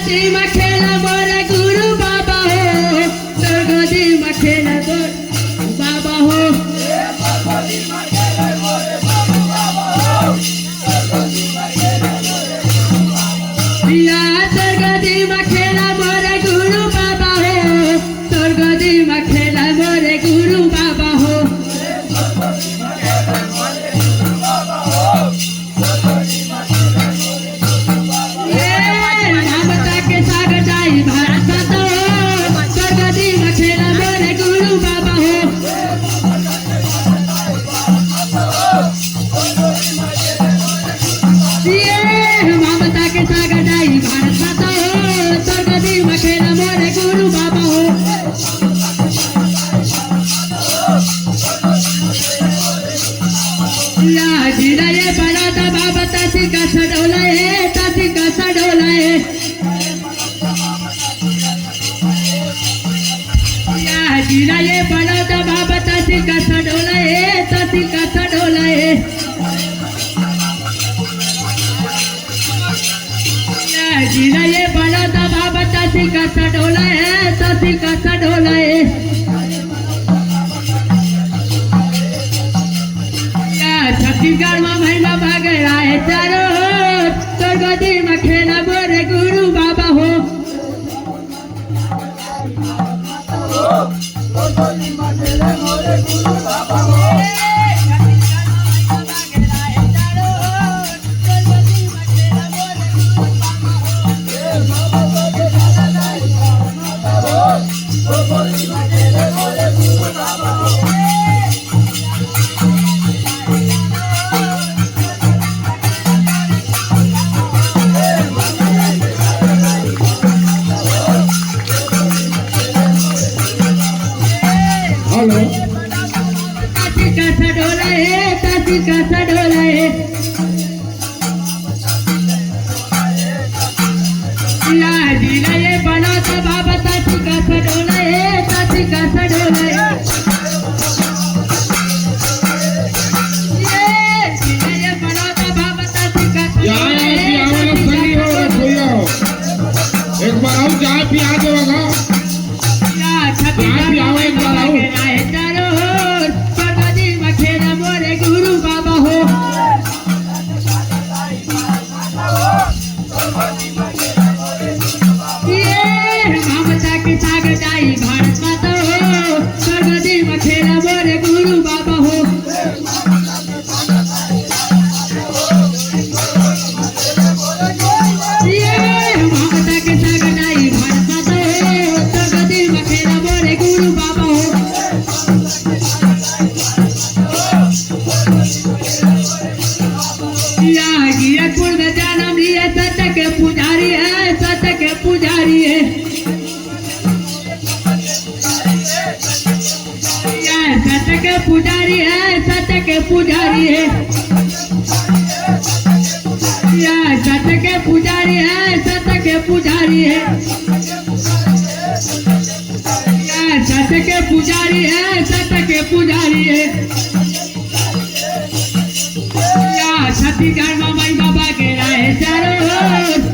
स्वर्गदी मखेला मोर गुरु बाबा हो स्वर्गदी मखेला मोर बाबा हो या स्वर्गदी मखेला मोर गुरु बाबा हो स्वर्गदी मखेला मोर गुरु बाबा हो जिराये बड़ा बाबा तासी का सडोला है तासी का सडोला है या जिराये बड़ा बाबा तासी का सडोला है तासी का सडोला है या जिराये बड़ा बाबा तासी का सडोला है तासी का सडोला है छत्तीसगढ़ में महिमा भाग रहा है चारों ओर स्वर्गदी मखेला मोर गुरु बाबा हो तासी का सडोला है या जिराये बड़ा बाबा तासी का सडोला है तासी का सडोला है जिराये बड़ा बाबा तासी का सडोला है एक बार आओ चाय पिया दो बगा या छत्तीसगढ़ में एक बार आओ चारों ओर स्वर्गदी मखेला मोर गुरु बाबा हो ममता के सागर जाई भारत माता हो स्वर्गदी मखेला मोर गुरु बाबा हो ममता के सागर जाई भारत माता हो स्वर्गदी मखेला मोर गुरु बाबा हो या गिरपुर में जन्म लिए सत्य के पुजारी है सत्य के पुजारी है या सत्य के पुजारी है सत्य के पुजारी है या सत्य के पुजारी है सत्य के पुजारी है या सत्य के पुजारी है सत्य के पुजारी है छत्तीसगढ़ में माई बाबा के राह चारों ओर